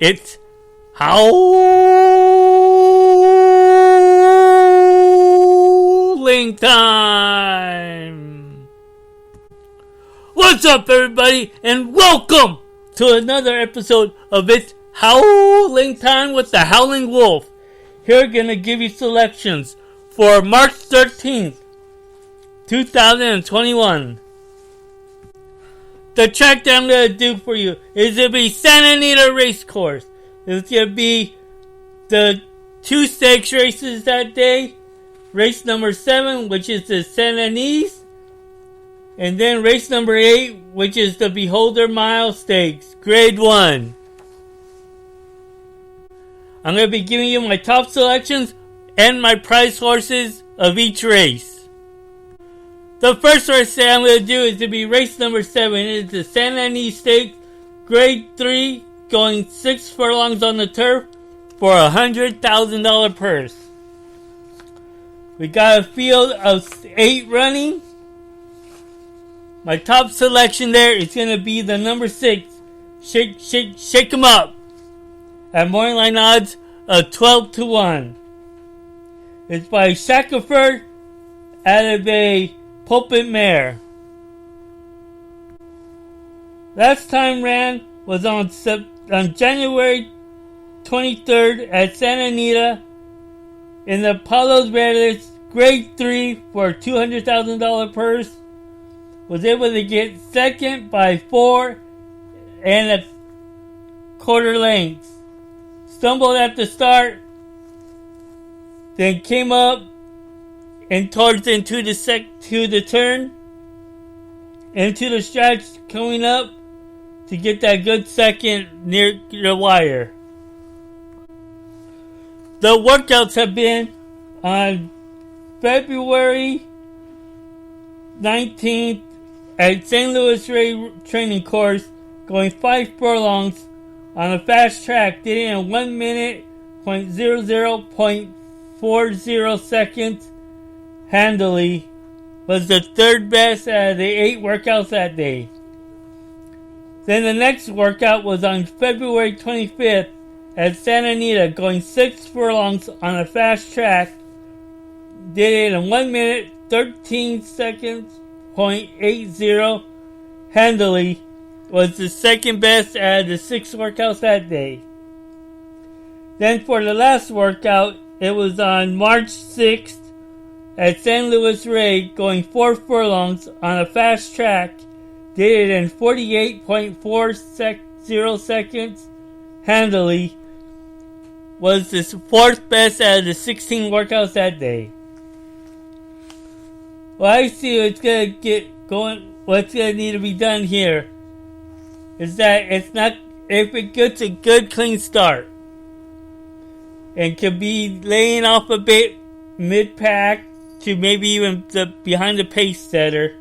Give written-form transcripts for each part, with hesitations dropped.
It's howling time! What's up, everybody, and welcome to another episode of It's Howling Time with the Howling Wolf. Here we're gonna give you selections for March 13th, 2021. The track that I'm going to do for you is going to be Santa Anita Race Course. It's going to be the 2 stakes races that day. Race number 7, which is the Santa Anise. And then race number 8, which is the Beholdermile Stakes, Grade 1. I'm going to be giving you my top selections and my prize horses of each race. The first race that I'm going to do is to be race number 7. It's the Santa Anita Stakes, Grade 3, going 6 furlongs on the turf for a $100,000 purse. We got a field of 8 running. My top selection there is going to be the number 6, Shake 'em Up, at morning line odds of 12-1. It's by Shackelford out of a Pulpit Mare. Last time ran was on January 23rd at Santa Anita in the Apollo's Brothers Grade 3 for a $200,000 purse. Was able to get second by 4 and a quarter lengths. Stumbled at the start, then came up and towards into the turn, into the stretch, coming up to get that good second near the wire. The workouts have been on February 19th at St. Louis Ray Training Course, going 5 furlongs on a fast track, did it in 1 minute, 0.00.40 seconds. Handily, was the 3rd best out of the 8 workouts that day. Then the next workout was on February 25th at Santa Anita, going 6 furlongs on a fast track. Did it in 1 minute, 13 seconds, .80. Handily, was the 2nd best out of the 6 workouts that day. Then for the last workout, it was on March 6th at St. Louis Ray, going 4 furlongs on a fast track. Did it in 48.40 seconds. Handily, was the 4th best out of the 16 workouts that day. Well, I see what's going to get going. What's going to need to be done here is that if it gets a good clean start and can be laying off a bit mid-pack to maybe even behind the pace setter,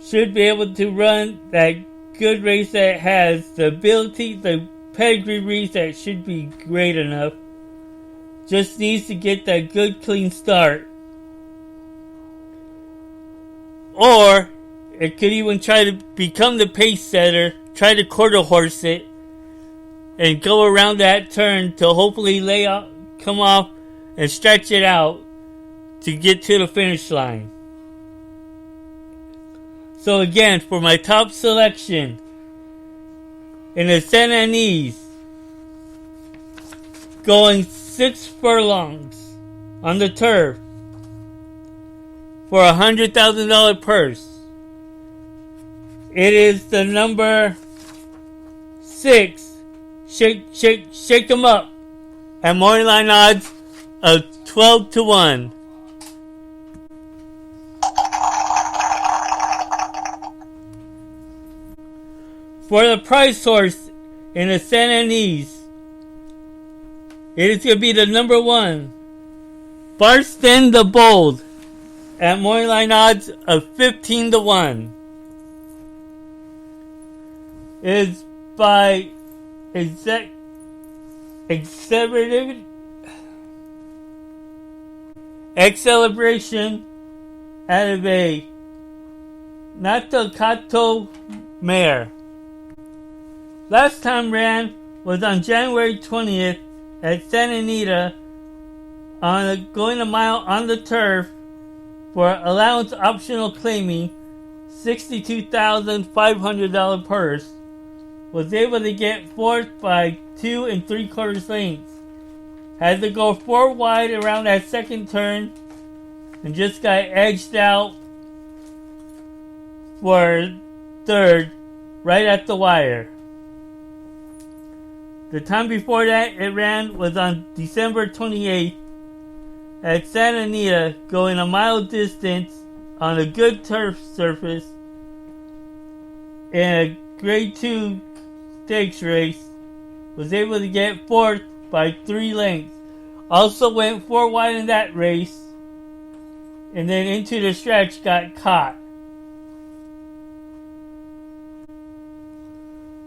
should be able to run that good race that has the ability, the pedigree race that should be great enough. Just needs to get that good clean start. Or it could even try to become the pace setter, try to quarter horse it, and go around that turn to hopefully come off and stretch it out to get to the finish line. So again, for my top selection in the Santa Anise, going 6 furlongs on the turf for a $100,000 purse, it is the number 6, Shake 'em Up, at morning line odds of 12-1. For the prize horse in the Santa Anise, it is going to be the number 1, Barston the Bold, at morning line odds of 15-1. It is by Celebration out of a Natakato mare. Last time ran was on January 20th at Santa Anita going a mile on the turf for allowance optional claiming $62,500 purse. Was able to get fourth by 2 3/4 lengths. Had to go 4 wide around that second turn and just got edged out for third right at the wire. The time before that it ran was on December 28th at Santa Anita going a mile distance on a good turf surface in a grade 2 stakes race. Was able to get fourth by 3 lengths. Also went 4 wide in that race and then into the stretch got caught.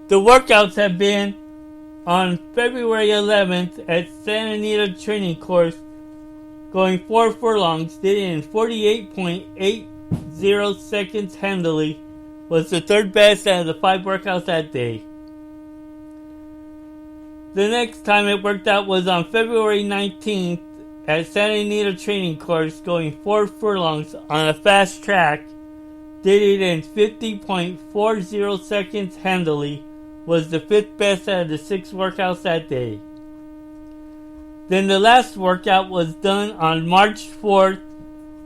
The workouts have been on February 11th at Santa Anita Training Course, going 4 furlongs, did it in 48.80 seconds handily, was the third best out of the 5 workouts that day. The next time it worked out was on February 19th at Santa Anita Training Course, going 4 furlongs on a fast track, did it in 50.40 seconds handily, was the 5th best out of the 6 workouts that day. Then the last workout was done on March 4th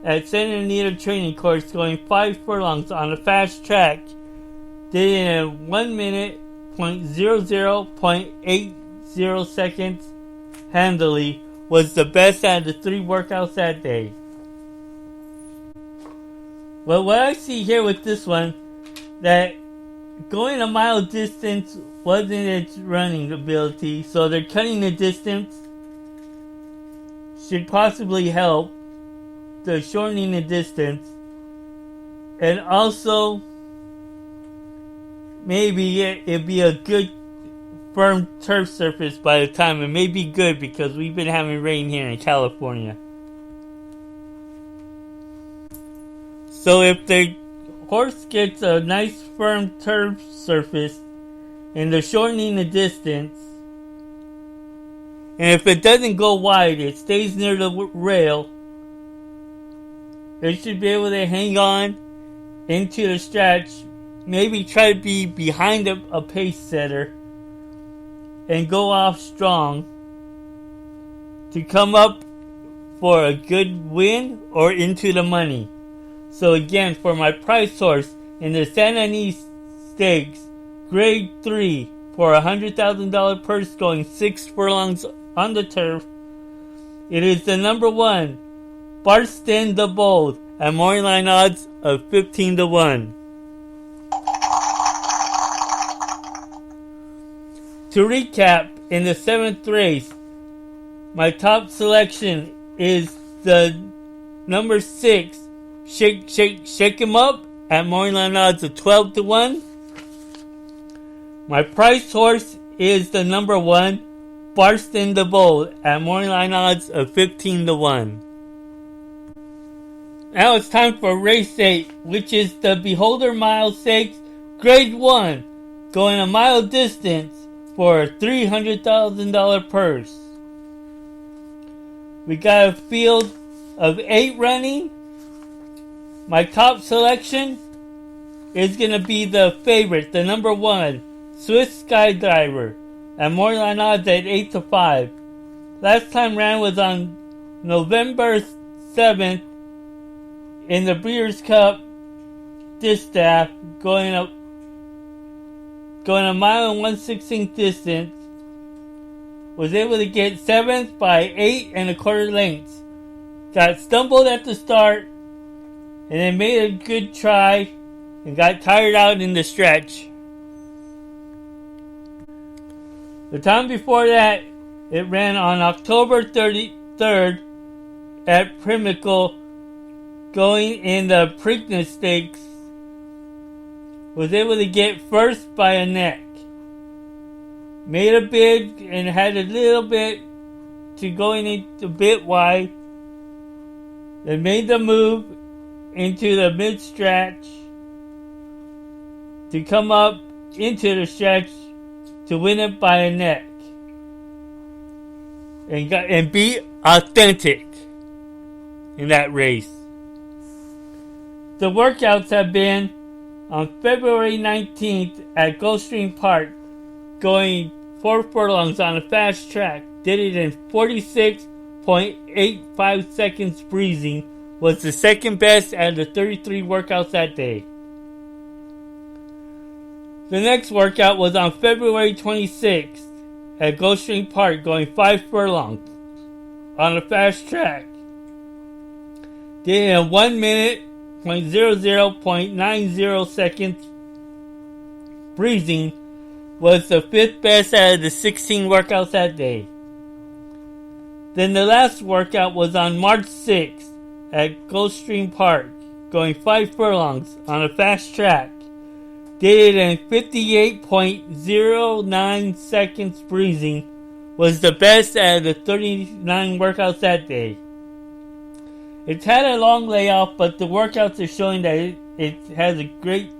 at Santa Anita Training Course, going 5 furlongs on a fast track, did it in 1 minute, 0.80 seconds handily, was the best out of the 3 workouts that day. Well, what I see here with this one, that going a mile distance wasn't its running ability, so they're cutting the distance. Should possibly help the shortening the distance, and also maybe it'd be a good firm turf surface by the time. It may be good because we've been having rain here in California. So if the horse gets a nice firm turf surface and they're shortening the distance, and if it doesn't go wide, it stays near the rail, it should be able to hang on into the stretch, maybe try to be behind a pace setter and go off strong to come up for a good win or into the money. So again, for my price horse in the Santa Anita Stakes, grade 3 for $100,000 purse going 6 furlongs on the turf, it is the number 1, Barston the Bold, at morning line odds of 15-1. To recap, in the 7th race, my top selection is the number 6, Shake 'em Up, at morning line odds of 12-1. My price horse is the number 1, Barston the Bold, at morning line odds of 15-1. Now it's time for race 8, which is the Beholdermile Stakes, grade 1, going a mile distance for a $300,000 purse. We got a field of 8 running. My top selection is going to be the favorite, the number 1, Swiss Skydiver, at morning line odds at 8-5. Last time ran was on November 7th in the Breeders' Cup Distaff, going a mile and 1/16 distance. Was able to get 7th by 8 1/4 lengths. Got stumbled at the start and then made a good try and got tired out in the stretch. The time before that, it ran on October 3rd at Primicle, going in the Preakness Stakes. Was able to get first by a neck. Made a bid and had a little bit to going a bit wide. Then made the move into the mid-stretch to come up into the stretch to win it by a neck and be authentic in that race. The workouts have been on February 19th at Gulfstream Park, going 4 furlongs on a fast track. Did it in 46.85 seconds breezing. Was the second best out of the 33 workouts that day. The next workout was on February 26th at Gulfstream Park, going 5 furlongs on a fast track. Did it in 1 minute, 0.90 seconds breezing. Was the 5th best out of the 16 workouts that day. Then the last workout was on March 6th at Gulfstream Park, going 5 furlongs on a fast track. Did it in 58.09 seconds breezing. Was the best out of the 39 workouts that day. It's had a long layoff, but the workouts are showing that it has a great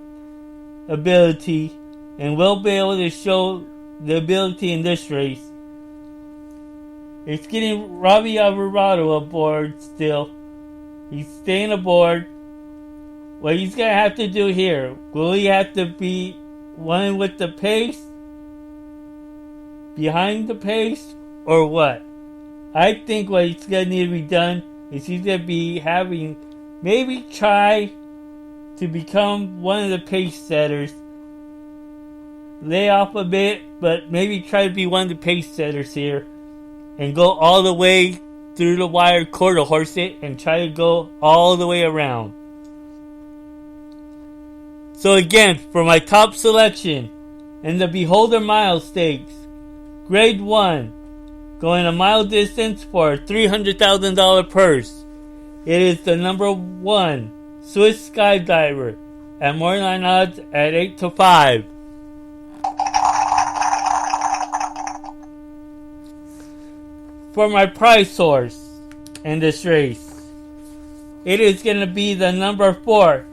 ability and will be able to show the ability in this race. It's getting Robbie Alvarado aboard still. He's staying aboard. What he's going to have to do here, will he have to be one with the pace, behind the pace, or what? I think what he's going to need to be done is he's going to be having, maybe try to become one of the pace setters. Lay off a bit, but maybe try to be one of the pace setters here and go all the way through the wire quarter horse it and try to go all the way around. So again, for my top selection in the Beholdermile Stakes, Grade 1, going a mile distance for a $300,000 purse. It is the number 1 Swiss Skydiver at morning odds at 8-5. For my prize horse in this race, it is going to be the number 4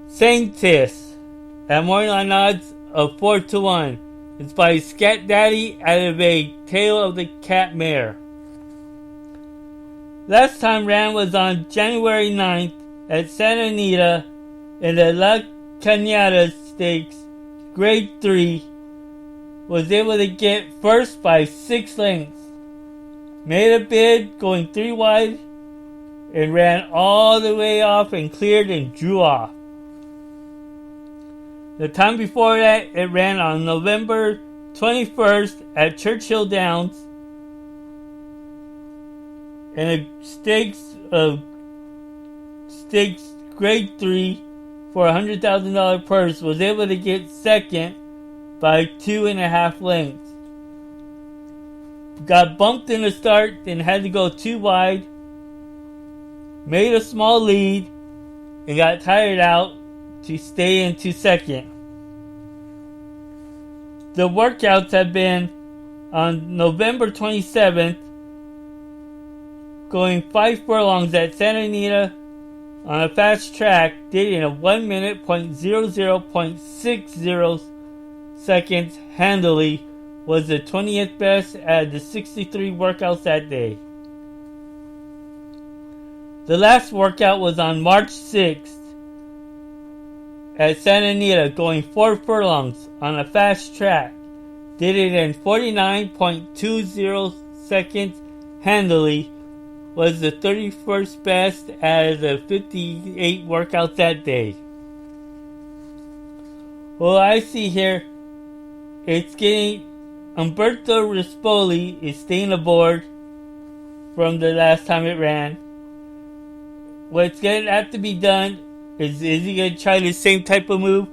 Sanctus at morning odds of 4-1. It's by Scat Daddy out of a Tail of the Cat mare. Last time ran was on January 9th at Santa Anita in the La Cañada Stakes, Grade 3. Was able to get first by 6 lengths. Made a bid going 3 wide and ran all the way off and cleared and drew off. The time before that, it ran on November 21st at Churchill Downs in a stakes Grade 3 for a $100,000 purse. Was able to get second by 2.5 lengths. Got bumped in the start and had to go 2 wide. Made a small lead and got tired out to stay into second. The workouts have been on November 27th, going 5 furlongs at Santa Anita on a fast track. Did it in a 1 minute, 0.60 seconds handily. Was the 20th best out of the 63 workouts that day. The last workout was on March 6th at Santa Anita, going 4 furlongs on a fast track. Did it in 49.20 seconds handily. Was the 31st best out of the 58 workouts that day. Well, I see here, it's getting Umberto Rispoli is staying aboard from the last time it ran. What's going to have to be done is he going to try the same type of move,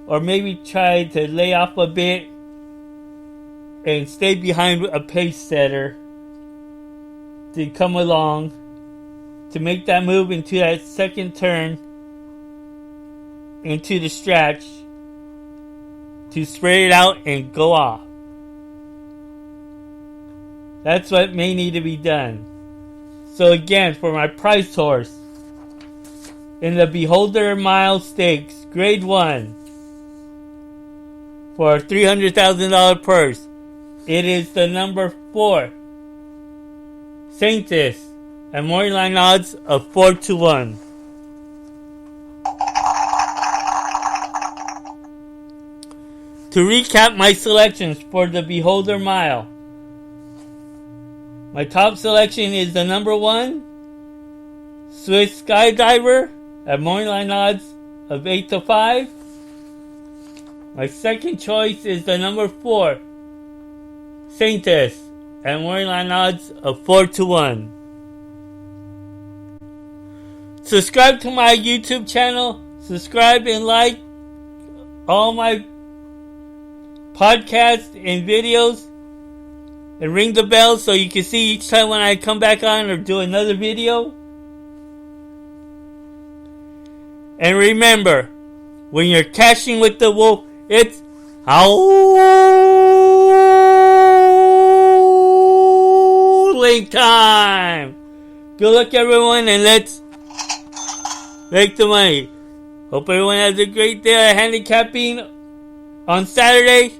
or maybe try to lay off a bit and stay behind a pace setter to come along to make that move into that second turn into the stretch to spread it out and go off. That's what may need to be done. So again, for my prize horse in the Beholdermile Stakes, Grade 1, for a $300,000 purse. It is the number 4, Saintess, and morning line odds of 4-1. To recap my selections for the Beholdermile, my top selection is the number 1, Swiss Skydiver, at morning line odds of 8-5. My second choice is the number 4, Saintess, at morning line odds of 4-1. Subscribe to my YouTube channel. Subscribe and like all my podcasts and videos. And ring the bell so you can see each time when I come back on or do another video. And remember, when you're cashing with the wolf, it's howling time. Good luck, everyone, and let's make the money. Hope everyone has a great day of handicapping on Saturday.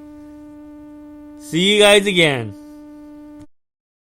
See you guys again.